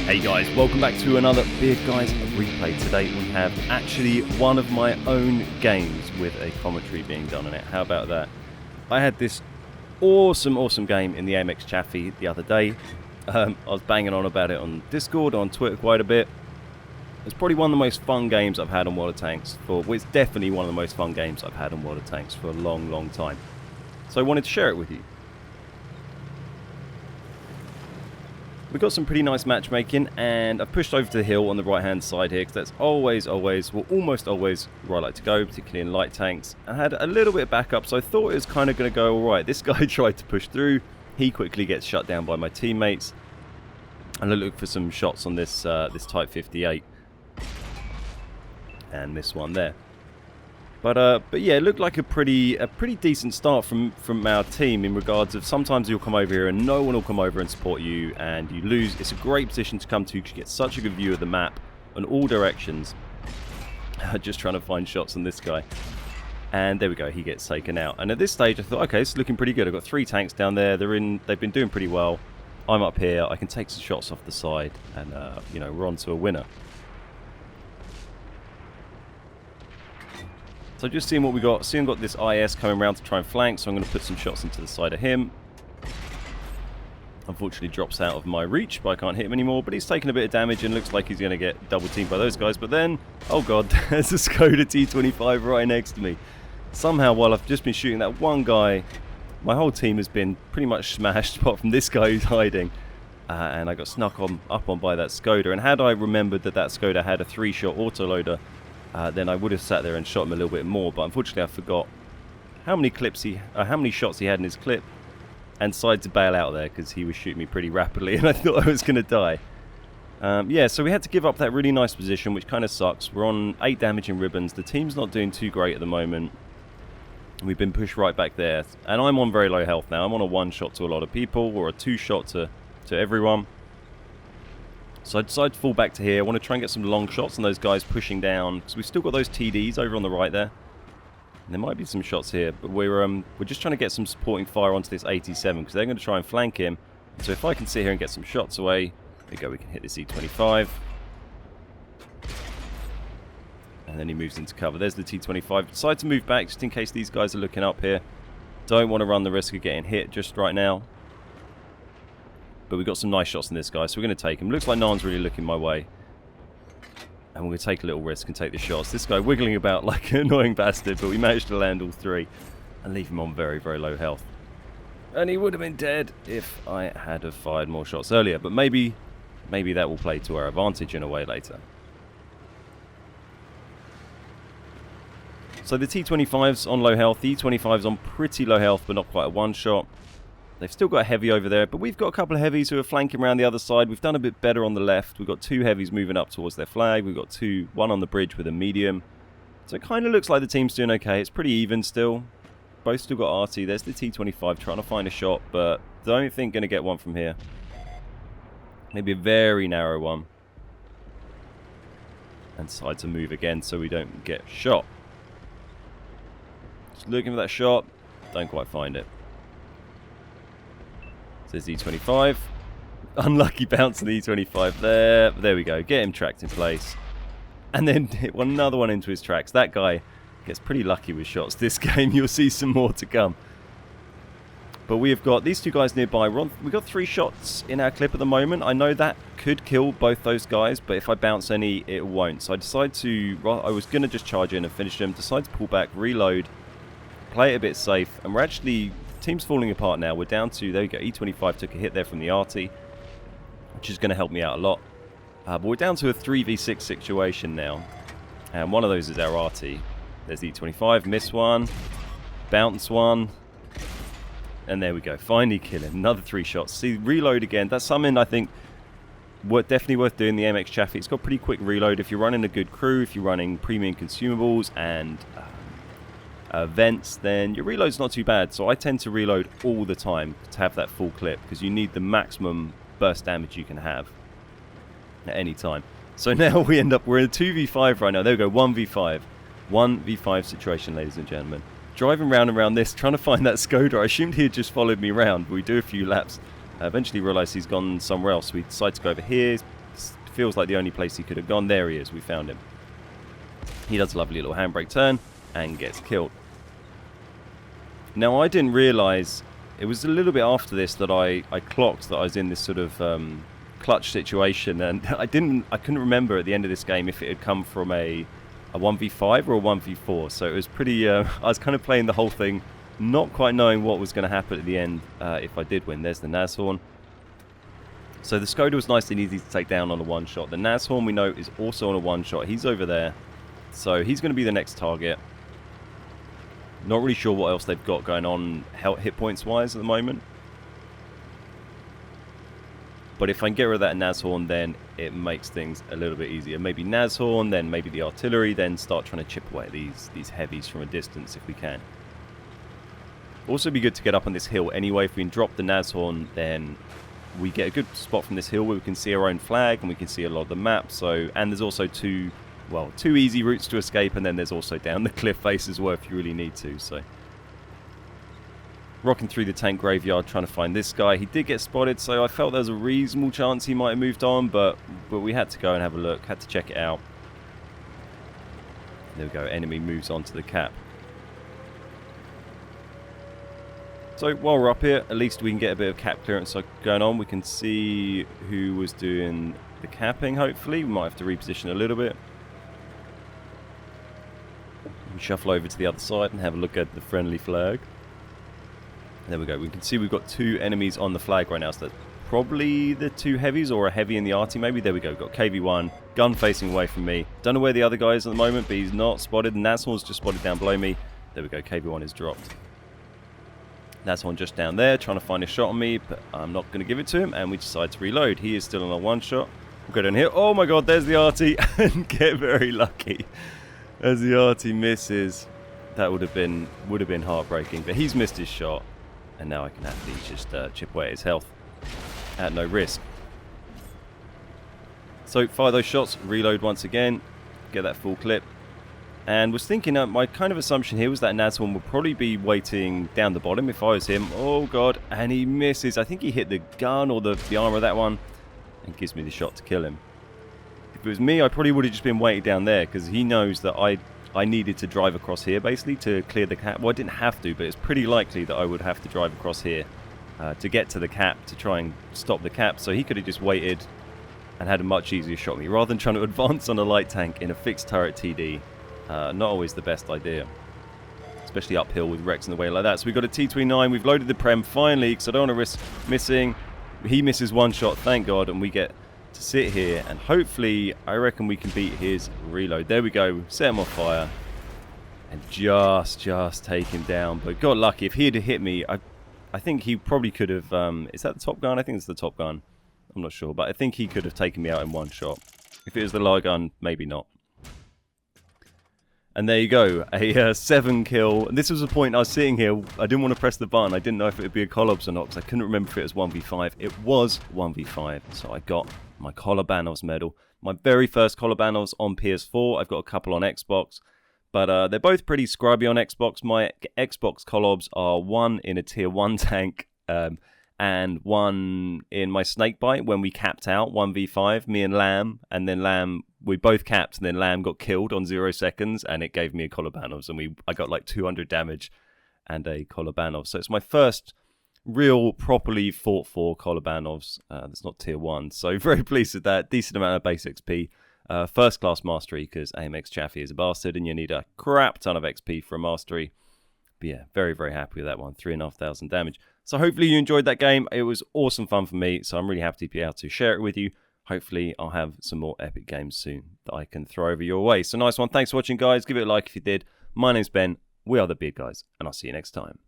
Hey guys, welcome back to another Beard Guys replay. Today we have actually one of my own games with a commentary being done on it. How about that? I had this awesome game in the AMX Chaffee the other day. I was banging on about it on Discord, on Twitter quite a bit. It's probably one of the most fun games I've had on WoT Tanks for, well, it's definitely one of the most fun games I've had on WoT Tanks for a long time. So I wanted to share it with you. We've got some pretty nice matchmaking, and I've pushed over to the hill on the right hand side here, because that's always, well, almost always where I like to go, particularly in light tanks. I had a little bit of backup, so I thought it was kind of going to go alright. This guy tried to push through, he quickly gets shut down by my teammates, and I look for some shots on this this Type 58, and this one there. But yeah, it looked like a pretty decent start from our team in regards of sometimes you'll come over here and no one will come over and support you and you lose. It's a great position to come to because you get such a good view of the map on all directions. Just trying to find shots on this guy. And there we go, he gets taken out. And at this stage I thought, okay, it's looking pretty good. I've got 3 tanks down there. They've been doing pretty well. I'm up here. I can take some shots off the side and you know, we're on to a winner. So just seeing what we got. Soon got this IS coming around to try and flank, so I'm going to put some shots into the side of him. Unfortunately drops out of my reach, but I can't hit him anymore. But he's taking a bit of damage and looks like he's going to get double teamed by those guys. But then, oh god, there's a Skoda T25 right next to me. Somehow, while I've just been shooting that one guy, my whole team has been pretty much smashed, apart from this guy who's hiding. And I got snuck up on by that Skoda. And had I remembered that Skoda had a 3-shot autoloader, then I would have sat there and shot him a little bit more, but unfortunately I forgot how many shots he had in his clip, and decided to bail out there because he was shooting me pretty rapidly, and I thought I was going to die. Yeah, so we had to give up that really nice position, which kind of sucks. We're on 8 damage in ribbons. The team's not doing too great at the moment. We've been pushed right back there, and I'm on very low health now. I'm on a 1-shot to a lot of people, or a 2-shot to everyone. So I decided to fall back to here. I want to try and get some long shots on those guys pushing down, because we've still got those TDs over on the right there. And there might be some shots here, but we're just trying to get some supporting fire onto this 87, because they're going to try and flank him. So if I can sit here and get some shots away, there we go, we can hit this E25. And then he moves into cover. There's the T25. Decide to move back just in case these guys are looking up here. Don't want to run the risk of getting hit just right now. But we've got some nice shots in this guy, so we're going to take him. Looks like no one's really looking my way. And we're going to take a little risk and take the shots. This guy wiggling about like an annoying bastard, but we managed to land all 3 and leave him on very low health. And he would have been dead if I had have fired more shots earlier, but maybe that will play to our advantage in a way later. So the T25's on low health, the E25's on pretty low health, but not quite a 1-shot. They've still got a heavy over there, but we've got a couple of heavies who are flanking around the other side. We've done a bit better on the left. We've got 2 heavies moving up towards their flag. We've got 1 on the bridge with a medium. So it kind of looks like the team's doing okay. It's pretty even still. Both still got RT. There's the T25 trying to find a shot, but don't think going to get one from here. Maybe a very narrow one. And decide to move again so we don't get shot. Just looking for that shot. Don't quite find it. Says E25. Unlucky bounce on the E25 there. There we go. Get him tracked in place. And then hit another one into his tracks. That guy gets pretty lucky with shots this game. You'll see some more to come. But we have got these 2 guys nearby. We've got 3 shots in our clip at the moment. I know that could kill both those guys, but if I bounce any, it won't. So I decided to... Well, I was going to just charge in and finish them. Decide to pull back, reload, play it a bit safe, and we're actually... Team's falling apart now. We're down to, there we go, E25 took a hit there from the RT, which is going to help me out a lot. But we're down to a 3v6 situation now, and one of those is our RT. There's the E25, miss one, bounce one, and there we go. Finally kill him. Another 3 shots. See, reload again. That's something I think definitely worth doing, the AMX Chaffee. It's got pretty quick reload if you're running a good crew, if you're running premium consumables and... vents, then your reload's not too bad. So I tend to reload all the time to have that full clip, because you need the maximum burst damage you can have at any time. So now we're in a 2v5 right now. There we go, 1v5. 1v5 situation, ladies and gentlemen. Driving round and round this, trying to find that Skoda. I assumed he had just followed me around. We do a few laps. Eventually realised he's gone somewhere else. We decide to go over here. feels like the only place he could have gone. There he is. We found him. He does a lovely little handbrake turn and gets killed. Now, I didn't realise, it was a little bit after this that I clocked that I was in this sort of clutch situation, and I couldn't remember at the end of this game if it had come from a 1v5 or a 1v4, so it was pretty, I was kind of playing the whole thing, not quite knowing what was going to happen at the end if I did win. There's the Nashorn. So the Skoda was nice and easy to take down on a one-shot. The Nashorn, we know, is also on a one-shot. He's over there, so he's going to be the next target. Not really sure what else they've got going on hit points wise at the moment. But if I can get rid of that Nashorn, then it makes things a little bit easier. Maybe Nashorn, then maybe the artillery, then start trying to chip away at these heavies from a distance if we can. Also be good to get up on this hill anyway. If we can drop the Nashorn, then we get a good spot from this hill where we can see our own flag and we can see a lot of the map. So, and there's also two easy routes to escape, and then there's also down the cliff face as well if you really need to. So rocking through the tank graveyard trying to find this guy. He did get spotted, so I felt there was a reasonable chance he might have moved on, but we had to go and have a look, had to check it out. There we go, enemy moves on to the cap. So while we're up here, at least we can get a bit of cap clearance going on. We can see who was doing the capping, hopefully. We might have to reposition a little bit. Shuffle over to the other side and have a look at the friendly flag. There we go. We can see we've got two enemies on the flag right now, so that's probably the two heavies or a heavy in the arty maybe. There we go. Got KV1, gun facing away from me. Don't know where the other guy is at the moment, but he's not spotted. And Nashorn's just spotted down below me. There we go. KV1 is dropped. Nashorn just down there trying to find a shot on me, but I'm not going to give it to him, and we decide to reload. He is still on a one shot. We'll go down here. Oh my god, there's the arty and get very lucky. As the arty misses, that would have been heartbreaking. But he's missed his shot, and now I can happily just chip away at his health at no risk. So fire those shots, reload once again, get that full clip. And was thinking, my kind of assumption here was that Nashorn would probably be waiting down the bottom if I was him. Oh god, and he misses. I think he hit the gun or the armor of that one, and gives me the shot to kill him. If it was me, I probably would have just been waiting down there, because he knows that I needed to drive across here, basically, to clear the cap. Well, I didn't have to, but it's pretty likely that I would have to drive across here to get to the cap, to try and stop the cap. So he could have just waited and had a much easier shot at me, rather than trying to advance on a light tank in a fixed turret TD. Not always the best idea, especially uphill with Rex in the way like that. So we've got a T-29. We've loaded the Prem finally, because I don't want to risk missing. He misses one shot, thank God, and we get to sit here, and hopefully I reckon we can beat his reload. There we go, set him on fire and just take him down, but got lucky. If he had hit me, I think he probably could have is that the top gun? I think it's the top gun, I'm not sure, but I think he could have taken me out in one shot. If it was the light gun, maybe not. And there you go, a 7 kill. And this was the point I was sitting here, I didn't want to press the button. I didn't know if it would be a Kolobs or not, because I couldn't remember if it was 1v5. It was 1v5, so I got my Kolobanovs medal. My very first Kolobanovs on PS4. I've got a couple on Xbox, but they're both pretty scrubby on Xbox. My Xbox Kolobs are one in a tier 1 tank, and one in my Snakebite when we capped out 1v5, me and Lamb, and then Lamb, we both capped, and then Lamb got killed on 0 seconds, and it gave me a Kolobanovs, and I got like 200 damage and a Kolobanov. So it's my first real properly fought for Kolobanovs. That's not tier 1, so very pleased with that. Decent amount of base XP. First class mastery, because AMX Chaffee is a bastard, and you need a crap ton of XP for a mastery. But yeah, very, very happy with that one. 3,500 damage. So hopefully you enjoyed that game. It was awesome fun for me, so I'm really happy to be able to share it with you. Hopefully I'll have some more epic games soon that I can throw over your way. So nice one. Thanks for watching, guys. Give it a like if you did. My name's Ben. We are the Beard Guys, and I'll see you next time.